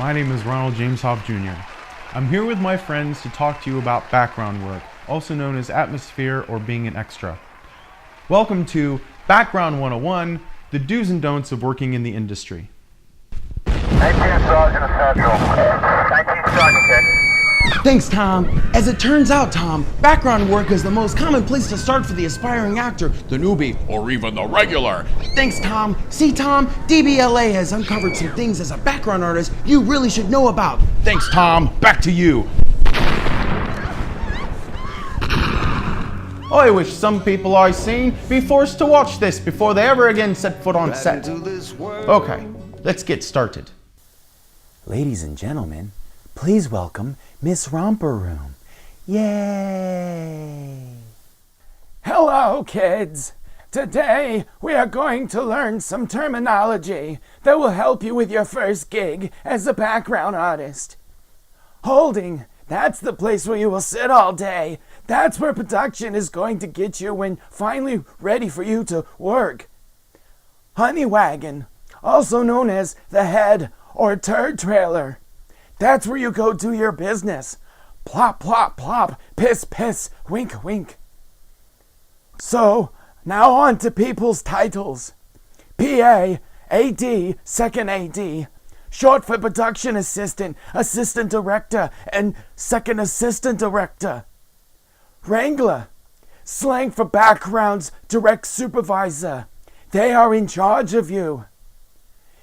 my name is Ronald James Hoff Jr. I'm here with my friends to talk to you about background work, also known as atmosphere or being an extra. Welcome to Background 101, the do's and don'ts of working in the industry. 19 Sergeant Essential. 19 Sergeant. Thanks, Tom. As it turns out, Tom, background work is the most common place to start for the aspiring actor, the newbie, or even the regular. Thanks, Tom. See, Tom, DBLA has uncovered some things as a background artist you really should know about. Thanks, Tom. Back to you. I wish some people I seen be forced to watch this before they ever again set foot on set. Okay, let's get started. Ladies and gentlemen, please welcome Miss Romper Room. Yay! Hello, kids. Today, we are going to learn some terminology that will help you with your first gig as a background artist. Holding, that's the place where you will sit all day. That's where production is going to get you when finally ready for you to work. Honey wagon, also known as the head or turd trailer. That's where you go do your business. Plop, plop, plop, piss, piss, wink, wink. So, now on to people's titles. PA, AD, second AD, short for production assistant, assistant director, and second assistant director. Wrangler, slang for backgrounds direct supervisor. They are in charge of you.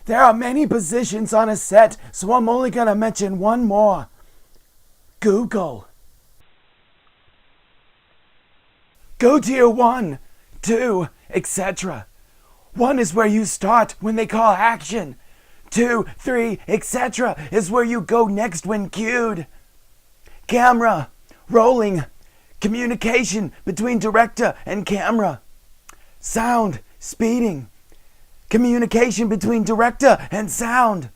There are many positions on a set, so I'm only going to mention one more. Google. Go to your 1, 2, etc. 1 is where you start when they call action. 2, 3, etc. is where you go next when cued. Camera. Rolling. Communication between director and camera. Sound. Speeding. Communication between director and sound.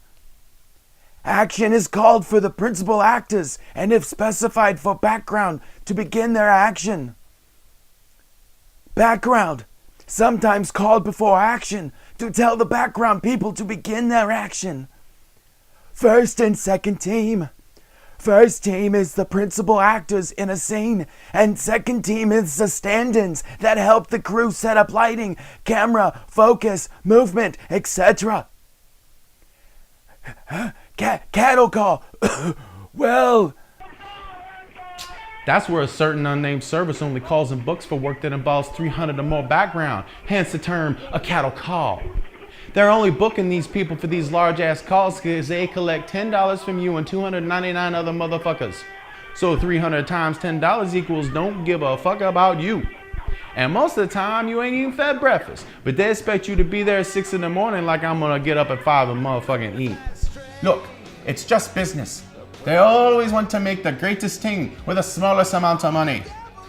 Action is called for the principal actors and if specified for background to begin their action. Background, sometimes called before action to tell the background people to begin their action. First and second team. First team is the principal actors in a scene, and second team is the stand-ins that help the crew set up lighting, camera, focus, movement, etc. Cattle call. Well, That's where a certain unnamed service only calls and books for work that involves 300 or more background, hence the term a cattle call. They're only booking these people for these large ass calls because they collect $10 from you and 299 other motherfuckers. So 300 times $10 equals don't give a fuck about you. And most of the time you ain't even fed breakfast, but they expect you to be there at 6 in the morning like I'm gonna get up at 5 and motherfucking eat. Look, it's just business. They always want to make the greatest thing with the smallest amount of money.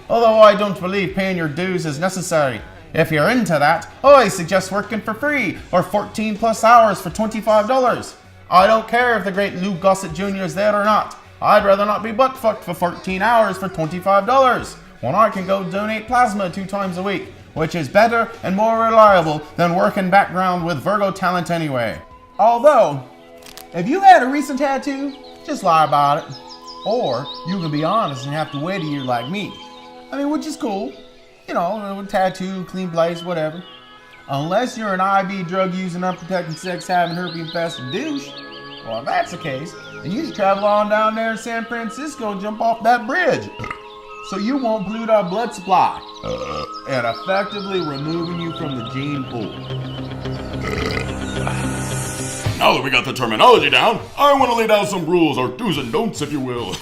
Although I don't believe paying your dues is necessary. If you're into that, I suggest working for free or 14 plus hours for $25. I don't care if the great Lou Gossett Jr. is there or not. I'd rather not be butt fucked for 14 hours for $25 when I can go donate plasma 2 times a week, which is better and more reliable than working background with Virgo talent anyway. Although, if you had a recent tattoo, just lie about it. Or you can be honest and have to wait a year like me. I mean, which is cool. You know, tattoo, clean place, whatever. Unless you're an IV drug using, unprotected sex having, herpes infested douche. Well, if that's the case, then you just travel on down there to San Francisco and jump off that bridge. So you won't pollute our blood supply. And effectively removing you from the gene pool. Now that we got the terminology down, I want to lay down some rules, or do's and don'ts, if you will.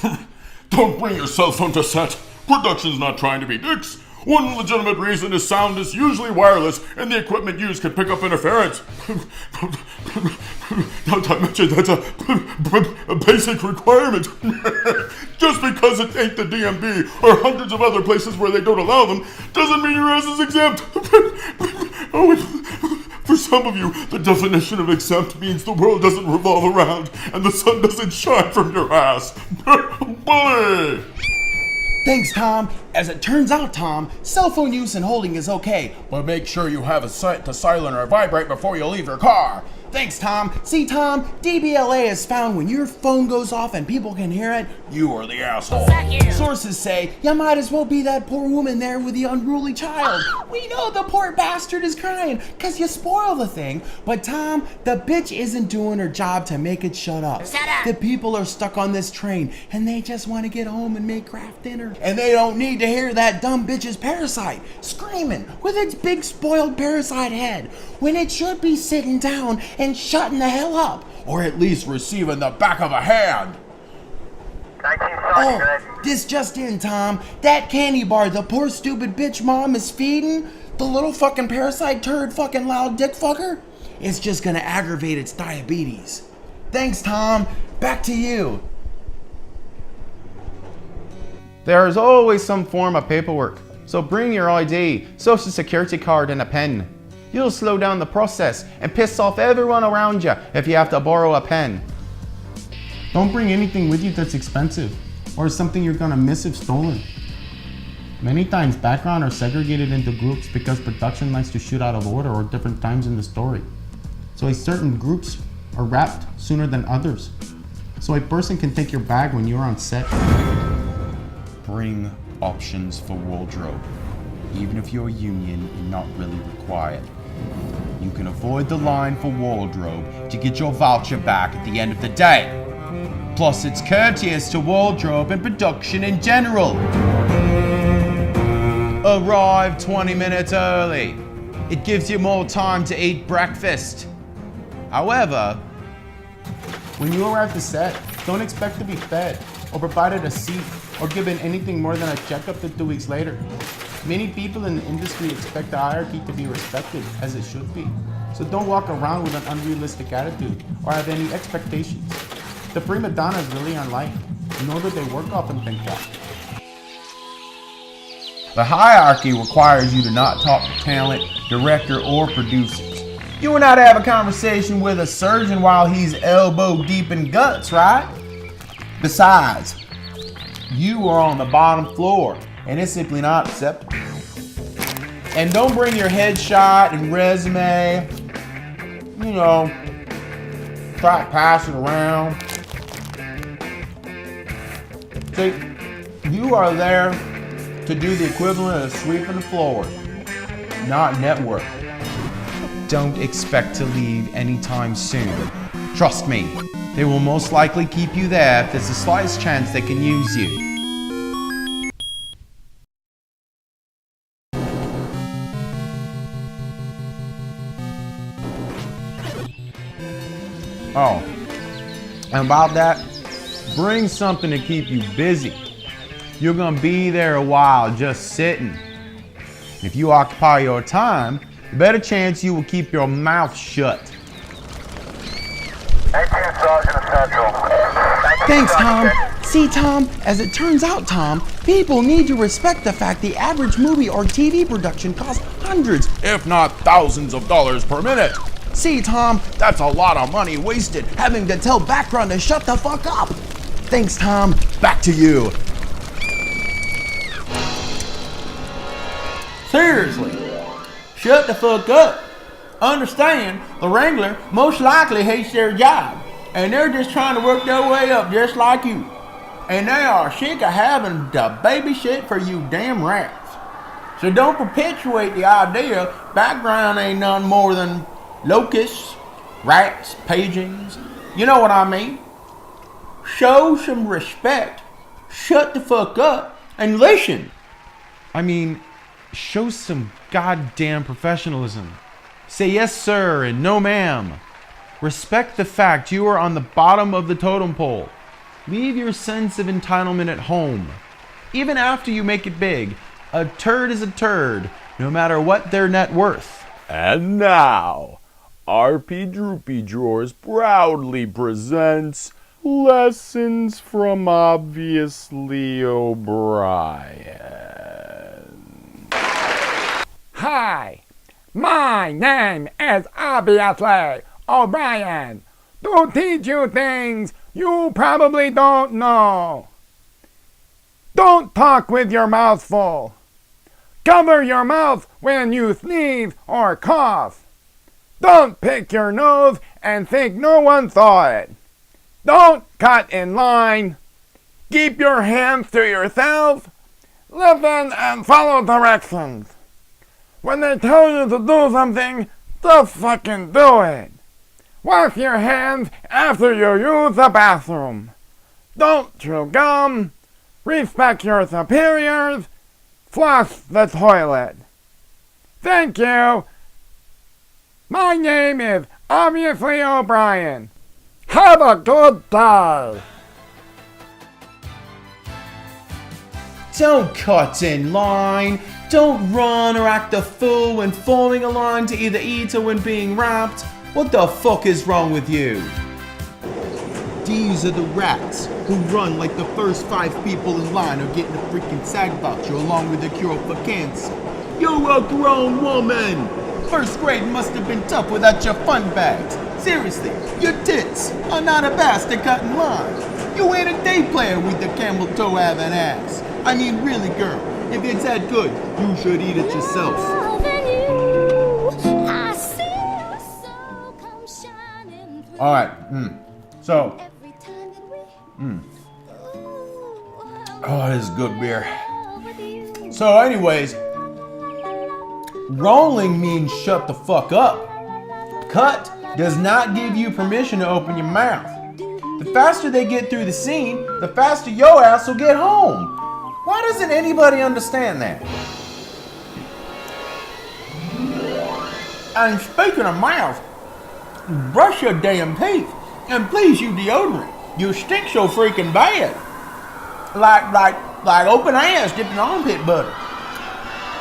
Don't bring your cell phone to set. Production's not trying to be dicks. One legitimate reason is sound is usually wireless, and the equipment used can pick up interference. Not to mention that's a basic requirement. Just because it ain't the DMV or hundreds of other places where they don't allow them, doesn't mean your ass is exempt. For some of you, the definition of exempt means the world doesn't revolve around and the sun doesn't shine from your ass. Bully! Thanks, Tom. As it turns out, Tom, cell phone use and holding is okay, but make sure you have it set to silent or vibrate before you leave your car. Thanks, Tom. See, Tom, DBLA has found when your phone goes off and people can hear it, you are the asshole. Sources say you might as well be that poor woman there with the unruly child. We know the poor bastard is crying because you spoil the thing. But Tom, the bitch isn't doing her job to make it shut up. Shut up. The people are stuck on this train and they just want to get home and make craft dinner. And they don't need to hear that dumb bitch's parasite screaming with its big spoiled parasite head when it should be sitting down and shutting the hell up, or at least receiving the back of a hand. 19 Sergeant, Oh, good. this just in, Tom. That candy bar the poor stupid bitch mom is feeding, the little fucking parasite turd fucking loud dick fucker, it's just gonna aggravate its diabetes. Thanks, Tom. Back to you. There is always some form of paperwork, so bring your ID, social security card, and a pen. You'll slow down the process and piss off everyone around you if you have to borrow a pen. Don't bring anything with you that's expensive or something you're gonna miss if stolen. Many times background are segregated into groups because production likes to shoot out of order or different times in the story. So certain groups are wrapped sooner than others. So a person can take your bag when you're on set. Bring options for wardrobe, even if you're union and not really required. You can avoid the line for wardrobe to get your voucher back at the end of the day. Plus, it's courteous to wardrobe and production in general. Arrive 20 minutes early. It gives you more time to eat breakfast. However, when you arrive to set, don't expect to be fed or provided a seat or given anything more than a checkup to 2 weeks later. Many people in the industry expect the hierarchy to be respected, as it should be. So don't walk around with an unrealistic attitude or have any expectations. The prima donnas really aren't like, nor do they work off and think that. The hierarchy requires you to not talk to talent, director, or producers. You will not have a conversation with a surgeon while he's elbow deep in guts, right? Besides, you are on the bottom floor, and it's simply not acceptable. And don't bring your headshot and resume, try to pass it around. See, you are there to do the equivalent of sweeping the floor, not network. Don't expect to leave anytime soon. Trust me, they will most likely keep you there if there's the slightest chance they can use you. Oh, and about that, bring something to keep you busy. You're gonna be there a while just sitting. If you occupy your time, the better chance you will keep your mouth shut. 18 Sergeant Central. 19 Thanks, Tom. Sergeant, good. See, Tom, as it turns out, Tom, people need to respect the fact the average movie or TV production costs hundreds, if not thousands of dollars per minute. See, Tom, that's a lot of money wasted having to tell background to shut the fuck up. Thanks, Tom. Back to you. Seriously, shut the fuck up. Understand, the Wrangler most likely hates their job, and they're just trying to work their way up just like you. And they are sick of having to babysit for you damn rats. So don't perpetuate the idea background ain't none more than locusts, rats, pigeons. You know what I mean? Show some respect, shut the fuck up, and listen. I mean, show some goddamn professionalism. Say yes, sir, and no, ma'am. Respect the fact you are on the bottom of the totem pole. Leave your sense of entitlement at home. Even after you make it big, a turd is a turd, no matter what their net worth. And now, RP Droopy Drawers proudly presents Lessons from Obviously O'Brien. Hi, my name is Obviously O'Brien. To teach you things you probably don't know. Don't talk with your mouth full. Cover your mouth when you sneeze or cough. Don't pick your nose and think no one saw it. Don't cut in line. Keep your hands to yourself. Listen and follow directions. When they tell you to do something, just fucking do it. Wash your hands after you use the bathroom. Don't chew gum. Respect your superiors. Flush the toilet. Thank you. My name is obviously O'Brien. Have a good day. Don't cut in line. Don't run or act a fool when forming a line to either eat or when being wrapped. What the fuck is wrong with you? These are the rats who run like the first 5 people in line are getting a freaking SAG voucher along with a cure for cancer. You're a grown woman! First grade must have been tough without your fun bags. Seriously, your tits are not a bass to cut in line. You ain't a day player with the camel toe having ass. I mean, really, girl, if it's that good, you should eat it yourself. All right. So. Oh, this is good beer. So, anyways, rolling means shut the fuck up. Cut does not give you permission to open your mouth. The faster they get through the scene, the faster your ass will get home. Why doesn't anybody understand that? And speaking of mouth, brush your damn teeth and please use deodorant. You stink so freaking bad. Like open ass dipped in armpit butter.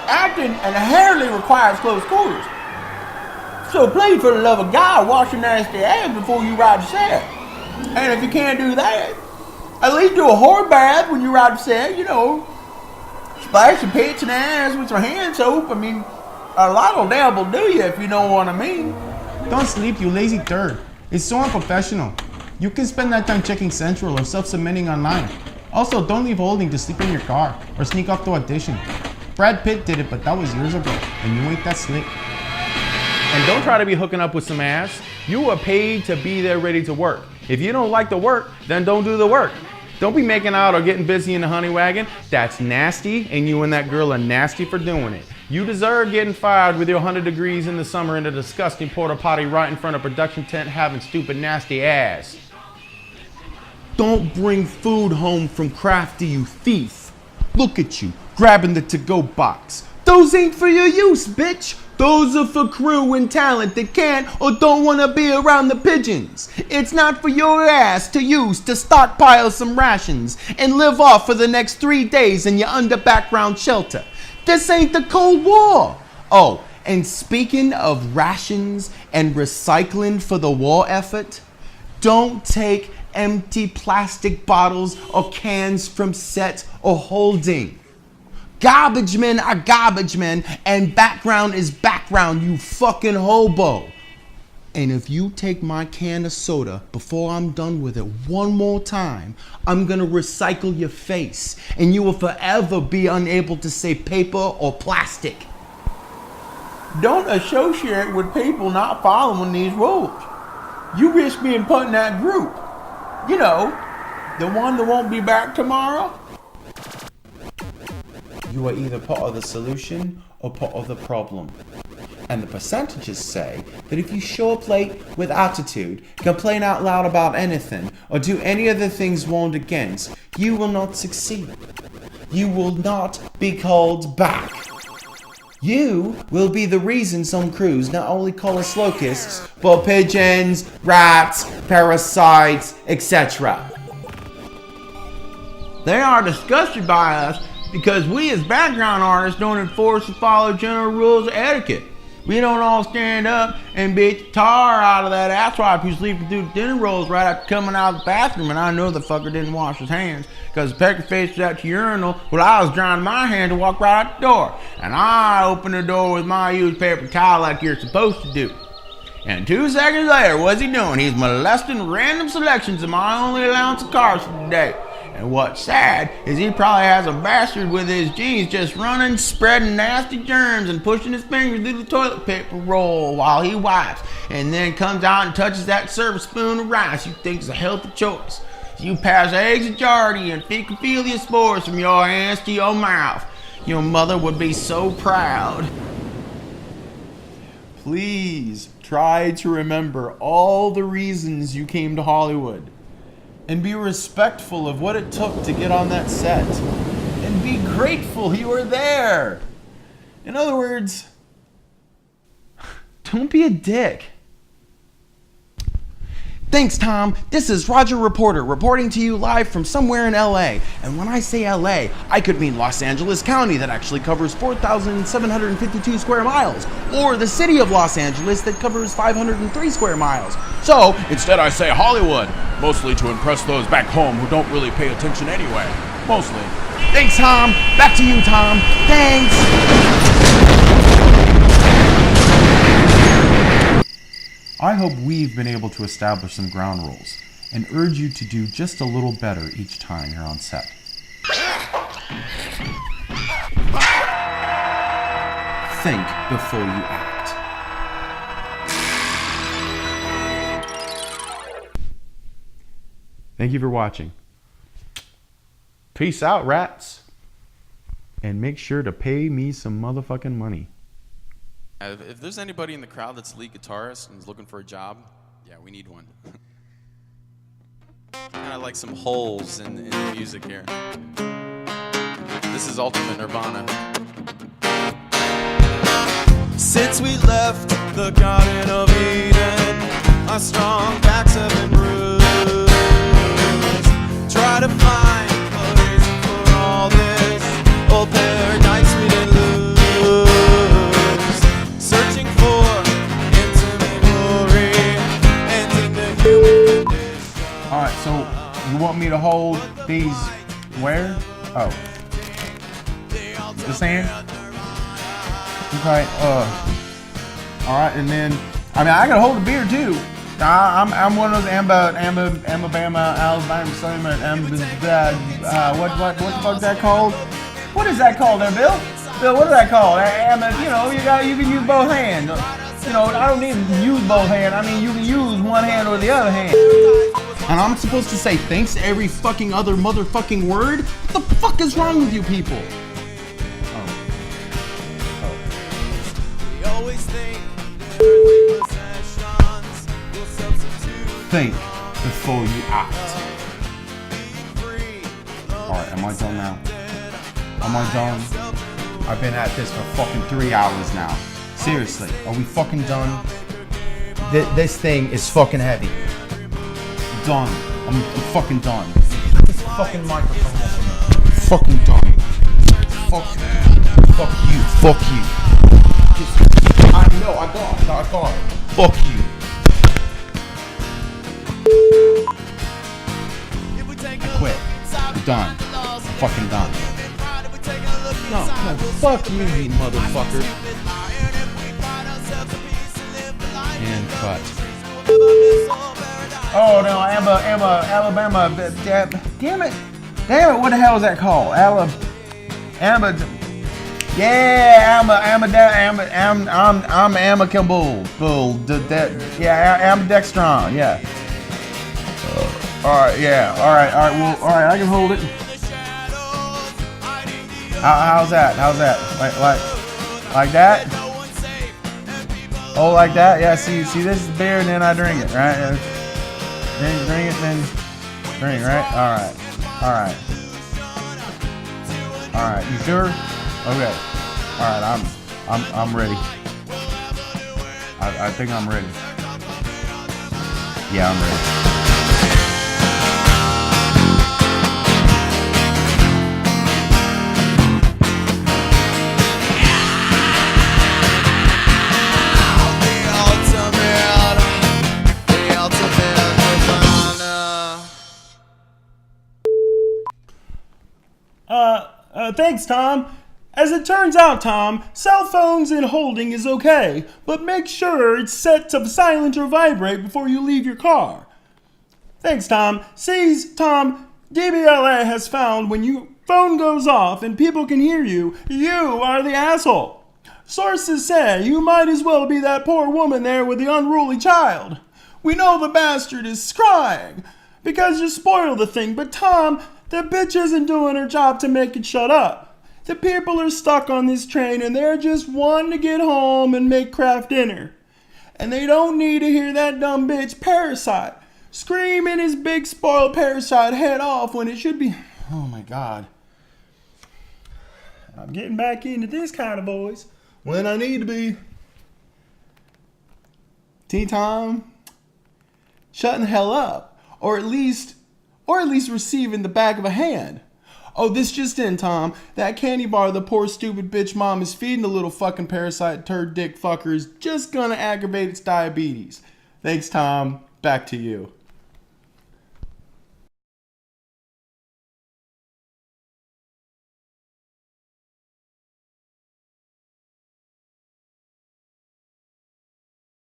Acting inherently requires close quarters. So please, for the love of God, wash your nasty ass before you ride the set. And if you can't do that, at least do a horde bath when you ride the set, you know. Splash your pits and ass with some hand soap. I mean, a lot of dab will do you if you know what I mean. Don't sleep, you lazy turd. It's so unprofessional. You can spend that time checking Central or self-submitting online. Also, don't leave holding to sleep in your car or sneak off to audition. Brad Pitt did it, but that was years ago, and you ain't that slick. And don't try to be hooking up with some ass. You are paid to be there ready to work. If you don't like the work, then don't do the work. Don't be making out or getting busy in the honey wagon. That's nasty, and you and that girl are nasty for doing it. You deserve getting fired with your 100 degrees in the summer in a disgusting porta potty right in front of a production tent having stupid nasty ass. Don't bring food home from Crafty, you thief. Look at you, grabbing the to-go box. Those ain't for your use, bitch. Those are for crew and talent that can't or don't want to be around the pigeons. It's not for your ass to use to stockpile some rations and live off for the next 3 days in your under background shelter. This ain't the Cold War. Oh, and speaking of rations and recycling for the war effort, don't take empty plastic bottles or cans from set or holding. Garbage men are garbage men, and background is background, you fucking hobo. And if you take my can of soda before I'm done with it one more time, I'm gonna recycle your face, and you will forever be unable to say paper or plastic. Don't associate with people not following these rules. You risk being put in that group. You know, the one that won't be back tomorrow. You are either part of the solution or part of the problem. And the percentages say that if you show up late with attitude, complain out loud about anything, or do any of the things warned against, you will not succeed. You will not be called back. You will be the reason some crews not only call us locusts, but pigeons, rats, parasites, etc. They are disgusted by us because we as background artists don't enforce or follow general rules of etiquette. We don't all stand up and beat the tar out of that asswipe who's sleeping through the dinner rolls right after coming out of the bathroom, and I know the fucker didn't wash his hands because the pecker faced out the urinal while I was drying my hand to walk right out the door. And I opened the door with my used paper towel like you're supposed to do. And 2 seconds later, what's he doing? He's molesting random selections of my only allowance of cars for the day. And what's sad is he probably has a bastard with his jeans just running, spreading nasty germs and pushing his fingers through the toilet paper roll while he wipes, and then comes out and touches that service spoon of rice you think is a healthy choice. You pass eggs and giardia and fecophilia spores from your hands to your mouth. Your mother would be so proud. Please try to remember all the reasons you came to Hollywood. And be respectful of what it took to get on that set. And be grateful you were there. In other words, don't be a dick. Thanks, Tom. This is Roger Reporter reporting to you live from somewhere in LA. And when I say LA, I could mean Los Angeles County that actually covers 4,752 square miles, or the city of Los Angeles that covers 503 square miles. So instead I say Hollywood, mostly to impress those back home who don't really pay attention anyway. Mostly. Thanks, Tom. Back to you, Tom. Thanks. I hope we've been able to establish some ground rules and urge you to do just a little better each time you're on set. Think before you act. Thank you for watching. Peace out, rats. And make sure to pay me some motherfucking money. If there's anybody in the crowd that's a lead guitarist and is looking for a job, yeah, we need one. Kind of like some holes in the music here. This is Ultimate Nirvana. Since we left the Garden of Eden, our strong backs have been bruised. Try to find a reason for all this old paradise we didn't lose. Searching for intimate glory, ending the human condition. Alright, so you want me to hold these where? Oh. This hand? Okay, alright, and then, I mean, I gotta hold the beer too. I'm one of those Alabama, what the fuck's that called? What is that called there, Bill? Bill, what is that called? You can use both hands. You know, I don't need to use both hands. I mean, you can use one hand or the other hand. And I'm supposed to say thanks to every fucking other motherfucking word? What the fuck is wrong with you people? Think before you act. Alright, am I done now? Am I done? I've been at this for fucking 3 hours now. Seriously, are we fucking done? This thing is fucking heavy. Done. I'm fucking done. Put this fucking microphone off of me. Fucking done. Fuck you. Fuck you. I know, I got it. Fuck you. I quit. I'm done. I'm fucking done. No, fuck you motherfucker. And cut. Oh no, Alabama. Damn it, what the hell is that called? I'm amicable. Ambidextron. Yeah. All right. Well, all right. I can hold it. How's that? Like that? Oh, like that? Yeah. See, this is beer, and then I drink it, right? Then drink it, then drink, right? All right. You sure? Okay. All right. I'm ready. I think I'm ready. Yeah, I'm ready. Thanks, Tom. As it turns out, Tom, cell phones and holding is okay, but make sure it's set to silent or vibrate before you leave your car. Thanks, Tom. Tom, DBLA has found when your phone goes off and people can hear you, you are the asshole. Sources say you might as well be that poor woman there with the unruly child. We know the bastard is crying because you spoiled the thing, but Tom, the bitch isn't doing her job to make it shut up. The people are stuck on this train and they're just wanting to get home and make Kraft dinner. And they don't need to hear that dumb bitch Parasite screaming his big spoiled Parasite head off when it should be... Oh my God. I'm getting back into this kind of voice when I need to be. T-Tom, shutting the hell up. Or at least receiving the back of a hand. Oh, this just in, Tom. That candy bar the poor stupid bitch mom is feeding the little fucking Parasite turd dick fucker is just gonna aggravate its diabetes. Thanks, Tom. Back to you.